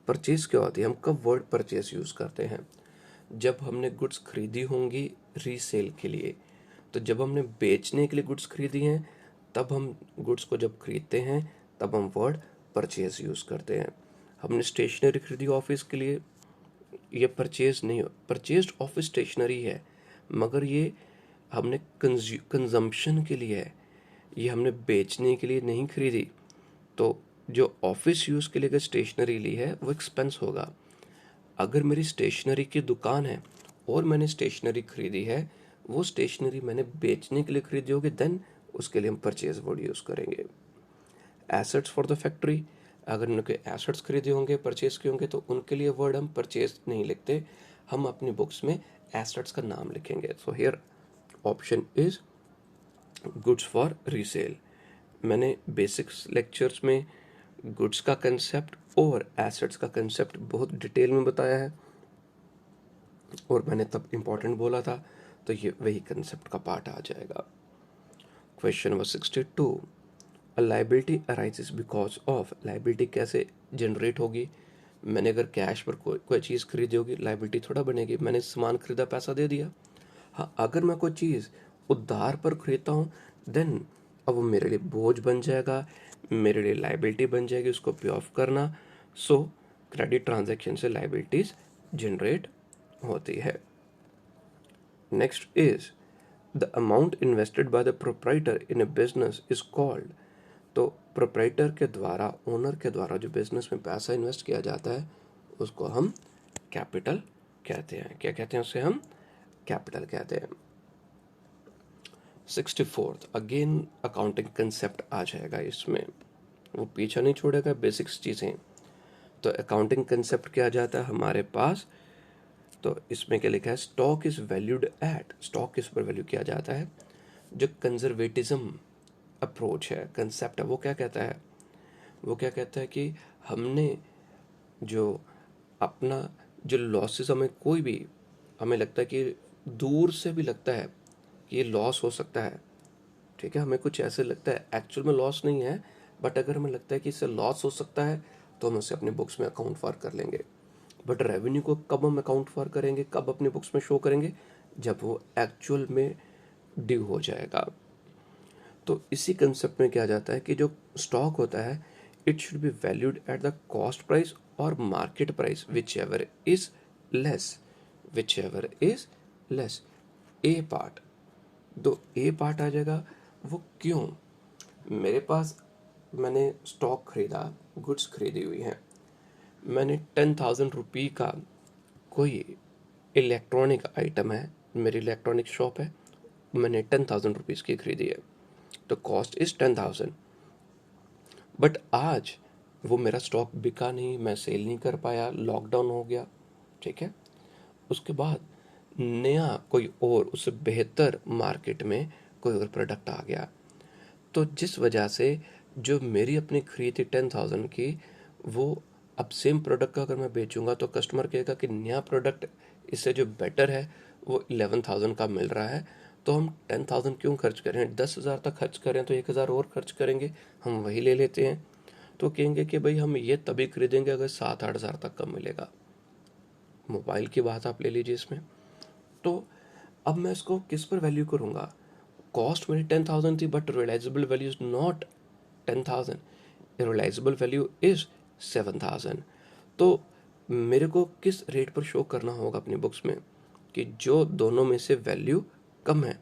Purchase क्या होती है, हम कब वर्ड परचेज यूज करते हैं, जब हमने गुड्स खरीदी होंगी रीसेल के लिए। तो जब हमने बेचने के लिए गुड्स खरीदी हैं तब हम गुड्स को जब खरीदते हैं तब हम वर्ड परचेज यूज करते हैं। हमने स्टेशनरी खरीदी ऑफिस के लिए, ये परचेज नहीं, परचेज ऑफिस स्टेशनरी है मगर ये हमने कंजम्पशन के लिए है, ये हमने बेचने के लिए नहीं खरीदी। तो जो ऑफिस यूज़ के लिए अगर स्टेशनरी ली है वो एक्सपेंस होगा, अगर मेरी स्टेशनरी की दुकान है और मैंने स्टेशनरी खरीदी है, वो स्टेशनरी मैंने बेचने के लिए खरीदी होगी, देन उसके लिए हम परचेज वर्ड यूज़ करेंगे। एसेट्स फॉर द फैक्ट्री, अगर उनके एसेट्स खरीदे होंगे, परचेज किए होंगे, तो उनके लिए वर्ड हम परचेज नहीं लिखते, हम अपनी बुक्स में एसेट्स का नाम लिखेंगे। सो here option is goods for resale. मैंने बेसिक्स लेक्चर्स में गुड्स का कंसेप्ट और एसेट्स का कंसेप्ट बहुत डिटेल में बताया है, और मैंने तब इम्पोर्टेंट बोला था, तो ये वही कंसेप्ट का पार्ट आ जाएगा। Question number 62, a liability arises because of. Liability कैसे जनरेट होगी? मैंने अगर कैश पर कोई चीज़ खरीदी होगी, लाइबिलिटी थोड़ा बनेगी, मैंने सामान खरीदा, पैसा दे दिया। हाँ, अगर मैं कोई चीज़ उधार पर खरीदता हूँ, देन अब वो मेरे लिए बोझ बन जाएगा, मेरे लिए लाइबिलिटी बन जाएगी उसको पे ऑफ करना। सो क्रेडिट ट्रांजैक्शन से लाइबिलिटीज जनरेट होती है। Next is the amount invested by the proprietor in A business is called. तो प्रोप्राइटर के द्वारा, ओनर के द्वारा जो बिजनेस में पैसा इन्वेस्ट किया जाता है, उसको हम कैपिटल कहते हैं। क्या कहते हैं उसे? हम कैपिटल कहते हैं। 64th, अगेन अकाउंटिंग कंसेप्ट आ जाएगा इसमें, वो पीछा नहीं छोड़ेगा, बेसिक्स चीज़ें। तो अकाउंटिंग कंसेप्ट क्या आ जाता है हमारे पास? तो इसमें क्या लिखा है? Stock is valued at. Stock किस पर वैल्यू किया जाता है? जो कंजर्वेटिज्म अप्रोच है, कंसेप्ट है, वो क्या कहता है? वो क्या कहता है कि हमने जो अपना जो लॉसेस, हमें कोई भी, हमें लगता है कि दूर से भी लगता है कि ये लॉस हो सकता है, ठीक है, हमें कुछ ऐसे लगता है, एक्चुअल में लॉस नहीं है, बट अगर हमें लगता है कि इससे लॉस हो सकता है, तो हम उसे अपने बुक्स में अकाउंट फॉर कर लेंगे। बट रेवेन्यू को कब हम अकाउंट फॉर करेंगे, कब अपने बुक्स में शो करेंगे? जब वो एक्चुअल में ड्यू हो जाएगा। तो इसी कंसेप्ट में क्या जाता है कि जो स्टॉक होता है, it should be valued at the cost price और market price, whichever is less, whichever is less. A part, तो ए पार्ट आ जाएगा। वो क्यों? मेरे पास, मैंने स्टॉक खरीदा, गुड्स खरीदी हुई हैं, मैंने 10,000 रुपये का कोई इलेक्ट्रॉनिक आइटम है, मेरी इलेक्ट्रॉनिक शॉप है, मैंने 10,000 रुपीज़ की खरीदी है, तो कॉस्ट इज़ 10,000। बट आज वो मेरा स्टॉक बिका नहीं, मैं सेल नहीं कर पाया, लॉकडाउन हो गया, ठीक है। उसके बाद नया कोई और उससे बेहतर मार्केट में कोई और प्रोडक्ट आ गया, तो जिस वजह से जो मेरी अपनी खरीद थी 10,000 की, वो अब सेम प्रोडक्ट का अगर मैं बेचूंगा तो कस्टमर कहेगा कि नया प्रोडक्ट इससे जो बेटर है वो 11,000 का मिल रहा है, तो हम 10,000 क्यों खर्च करें? 10,000 तक खर्च करें तो 1,000 और खर्च करेंगे, हम वही ले लेते हैं। तो कहेंगे कि भाई हम ये तभी खरीदेंगे अगर 7-8 हज़ार तक का मिलेगा। मोबाइल की बात आप ले लीजिए इसमें। तो अब मैं इसको किस पर वैल्यू करूँगा? कॉस्ट मेरी 10,000 थी, but realisable value is not 10,000, realisable value is 7,000। तो मेरे को किस रेट पर शो करना होगा अपनी बुक्स में कि जो दोनों में से वैल्यू कम है?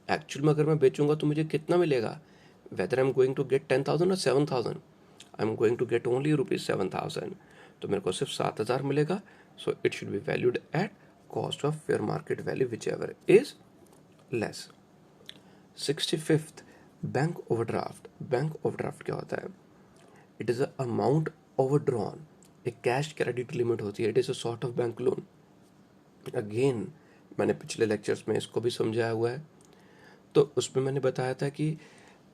एक्चुअल में अगर मैं बेचूंगा तो मुझे कितना मिलेगा? Whether I am going to get 10,000 और 7,000, I am going to get only ₹7,000, तो मेरे को सिर्फ 7,000 मिलेगा। So it should be valued at cost of fair market value, whichever is less. 65th, bank overdraft. Bank overdraft क्या होता है? It is a amount overdrawn, एक cash credit limit होती है, it is a sort of bank loan. Again मैंने पिछले lectures में इसको भी समझाया हुआ है। तो उसमें मैंने बताया था कि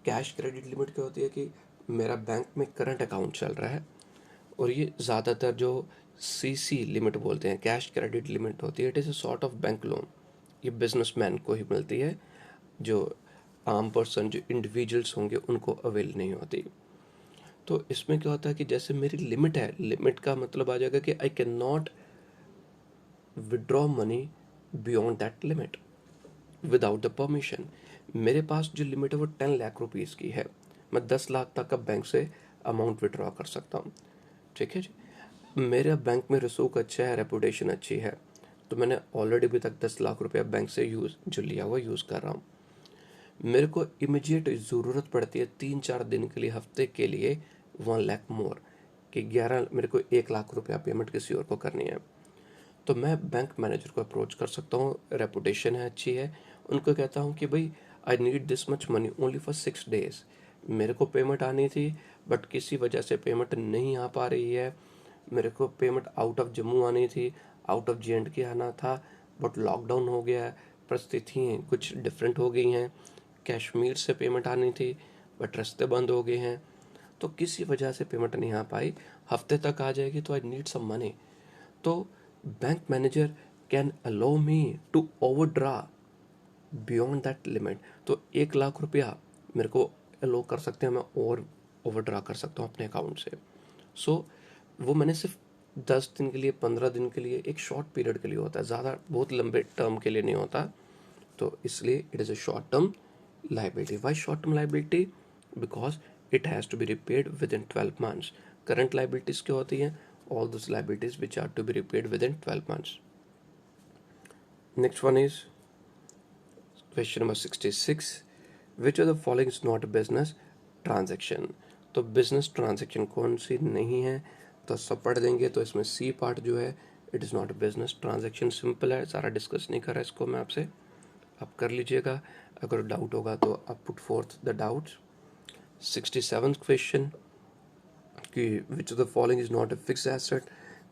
कैश क्रेडिट लिमिट क्या होती है कि मेरा बैंक में करंट अकाउंट चल रहा है, और ये ज़्यादातर जो सीसी लिमिट बोलते हैं, कैश क्रेडिट लिमिट होती है, it is a sort of bank loan. ये बिजनेसमैन को ही मिलती है, जो आम पर्सन, जो इंडिविजुअल्स होंगे, उनको अवेल नहीं होती। तो इसमें क्या होता है कि जैसे मेरी लिमिट है, लिमिट का मतलब आ जाएगा कि I can not withdraw money beyond that limit without the permission. मेरे पास जो लिमिट है वो 10 लाख रुपीज़ की है, मैं 10 लाख तक का बैंक से अमाउंट विड्रॉ कर सकता हूँ, ठीक है जी। मेरे बैंक में रसूख अच्छा है, रेपुटेशन अच्छी है, तो मैंने ऑलरेडी अभी तक 10 लाख रुपया बैंक से यूज़ जो लिया हुआ यूज़ कर रहा हूँ। मेरे को इमीडिएट ज़रूरत पड़ती है 3-4 दिन के लिए, हफ्ते के लिए 1 लाख मोर, कि 11 मेरे को 1 लाख रुपया पेमेंट किसी और को करनी है। तो मैं बैंक मैनेजर को अप्रोच कर सकता हूँ, रेपुटेशन है, अच्छी है, उनको कहता हूँ कि भाई I need this much money only for 6 days। मेरे को पेमेंट आनी थी बट किसी वजह से पेमेंट नहीं आ पा रही है। मेरे को पेमेंट आउट ऑफ जम्मू आनी थी, आउट ऑफ JNK आना था, बट लॉकडाउन हो गया है, परिस्थितियाँ कुछ डिफरेंट हो गई हैं। कश्मीर से पेमेंट आनी थी बट रास्ते बंद हो गए हैं, तो किसी वजह से पेमेंट नहीं आ पाई, हफ्ते तक आ जाएगी, तो आई नीड सम मनी। तो bank manager can allow me to overdraw beyond that limit. तो 1 लाख रुपया मेरे को अलाउ कर सकते हैं, मैं और ओवरड्रा कर सकता हूँ अपने अकाउंट से। सो वो मैंने सिर्फ 10 दिन के लिए, 15 दिन के लिए, एक शॉर्ट पीरियड के लिए होता है, ज़्यादा बहुत लंबे टर्म के लिए नहीं होता। तो इसलिए it is a short term liability. Why short term liability? Because it has to be repaid within 12 months। Current liabilities क्या होती हैं? All those liabilities which are to be repaid within 12 months। Next one is question number 66, which of the following is not a business transaction. तो business transaction कौन सी नहीं है? तो सब पढ़ देंगे। तो इसमें सी पार्ट जो है, it is not a business transaction, simple है, सारा डिस्कस नहीं कर रहा इसको मैं आपसे, आप कर लीजिएगा। अगर डाउट होगा तो आप put forth the doubts. 67th question कि which of the following is not a fix asset.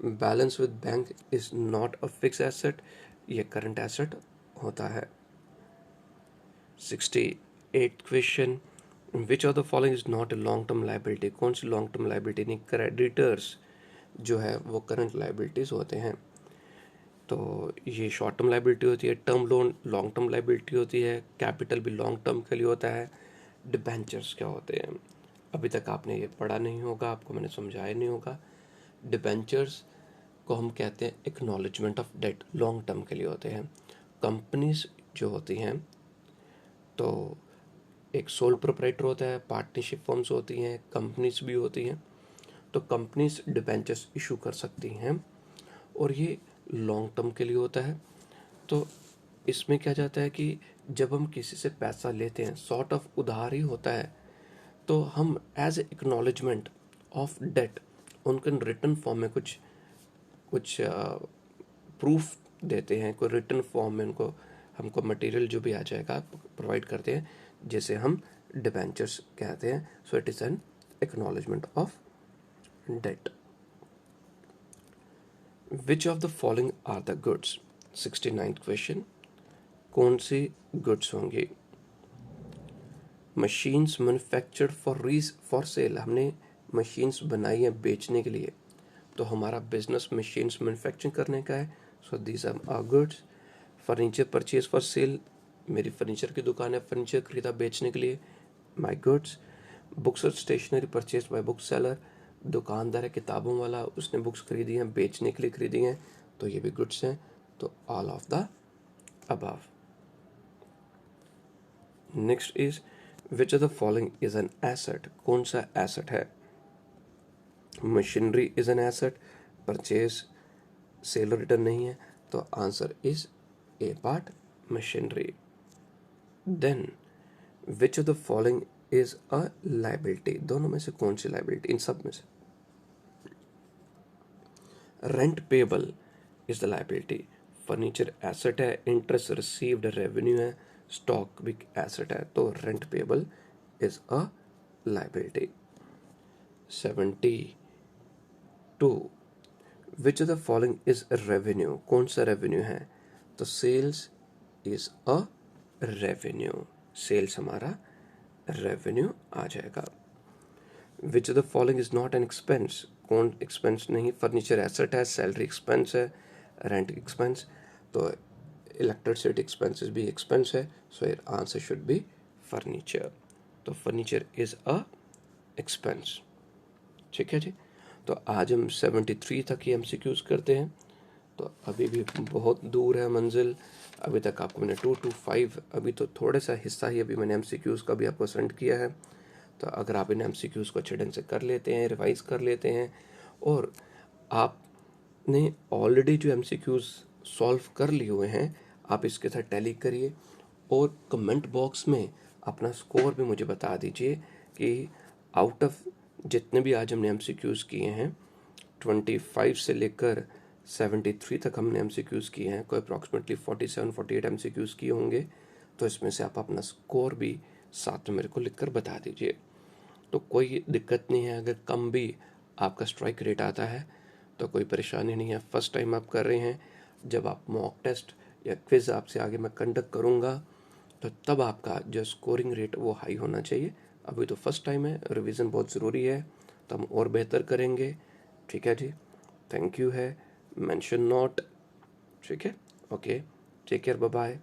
Balance with bank is not a fix asset, ये करंट एसेट होता है। 68th question, which of the following is not a long term liability. कौन सी long term liability नहीं? Creditors जो है वो current liabilities होते हैं। तो ये शॉर्ट टर्म लाइबिलिटी होती है, term loan long term liability होती है, कैपिटल भी लॉन्ग टर्म के लिए होता है। डिबेंचर्स क्या होते हैं? अभी तक आपने ये पढ़ा नहीं होगा, आपको मैंने समझाया नहीं होगा। डिबेंचर्स को हम कहते हैं acknowledgement of debt, long term के लिए होते हैं। कंपनीज जो होती हैं, तो एक सोल प्रोप्राइटर होता है, पार्टनरशिप फर्म्स होती हैं, कंपनीज भी होती हैं। तो कंपनीज डिबेंचर्स इशू कर सकती हैं और ये लॉन्ग टर्म के लिए होता है। तो इसमें क्या जाता है कि जब हम किसी से पैसा लेते हैं, सॉर्ट ऑफ उधार ही होता है, तो हम एज एक्नॉलेजमेंट ऑफ डेट उनको रिटर्न फॉर्म में कुछ कुछ प्रूफ देते हैं, कोई रिटर्न फॉर्म में उनको, हमको मटेरियल जो भी आ जाएगा प्रोवाइड करते हैं, जैसे हम डिबेंचर्स कहते हैं। So it is an acknowledgement of debt. Which of the following are the goods. 69th question, कौन सी गुड्स होंगी? मशीन्स मैन्युफैक्चर्ड फॉर सेल, हमने मशीन्स बनाई हैं बेचने के लिए, तो हमारा बिजनेस मशीन्स मैन्युफैक्चरिंग करने का है। So these are goods. Furniture purchase for sale, मेरी फर्नीचर की दुकान है, फर्नीचर खरीदा बेचने के लिए, माई गुड्स। बुक्स और stationery purchase by book seller, दुकानदार है किताबों वाला, उसने बुक्स खरीदी हैं बेचने के लिए खरीदी हैं, तो ये भी गुड्स हैं। तो all of the above. Next is which of the following is an asset. कौन सा एसेट है? Machinery is an asset, purchase sale return नहीं है, तो answer is A part machinery. Then which of the following is a liability. दोनों में से कौन सी लाइबिलिटी? इन सब में से rent payable is the liability. Furniture asset है, इंटरेस्ट रिसीव्ड रेवेन्यू है, स्टॉक भी एसेट है, तो rent payable is a liability. 72, which of the following is revenue. कौन सा रेवेन्यू है? तो sales is a revenue, sales हमारा रेवेन्यू आ जाएगा। Which of the following is not an expense. कौन एक्सपेंस नहीं? फर्नीचर एसेट है, सैलरी एक्सपेंस है, रेंट एक्सपेंस, तो इलेक्ट्रिसिटी एक्सपेंसेस भी एक्सपेंस है, so answer should be furniture. तो फर्नीचर इज अ एक्सपेंस। ठीक है जी। तो आज हम 73 तक ही MCQs करते हैं, तो अभी भी बहुत दूर है मंजिल। अभी तक आपको मैंने 2 to 5, अभी तो थोड़ा सा हिस्सा ही अभी मैंने MCQs का भी आपको सेंड किया है। तो अगर आप इन MCQs को अच्छे ढंग से कर लेते हैं, रिवाइज कर लेते हैं, और आपने ऑलरेडी जो MCQs सॉल्व कर लिए हुए हैं, आप इसके साथ टैली करिए और कमेंट बॉक्स में अपना स्कोर भी मुझे बता दीजिए कि आउट ऑफ जितने भी आज हमने MCQs किए हैं, 25 से लेकर 73 तक हमने MCQs किए हैं, कोई अप्रॉक्सीमेटली 47-48 MCQs किए होंगे। तो इसमें से आप अपना स्कोर भी साथ में मेरे को लिखकर बता दीजिए। तो कोई दिक्कत नहीं है, अगर कम भी आपका स्ट्राइक रेट आता है तो कोई परेशानी नहीं है। फर्स्ट टाइम आप कर रहे हैं, जब आप मॉक टेस्ट या क्विज़ आपसे आगे मैं कंडक्ट करूँगा तो तब आपका जो स्कोरिंग रेट वो हाई होना चाहिए। अभी तो फर्स्ट टाइम है, रिवीजन बहुत ज़रूरी है, तो हम और बेहतर करेंगे। ठीक है जी, थैंक यू है, मेंशन नोट। ठीक है, okay, take care, bye bye.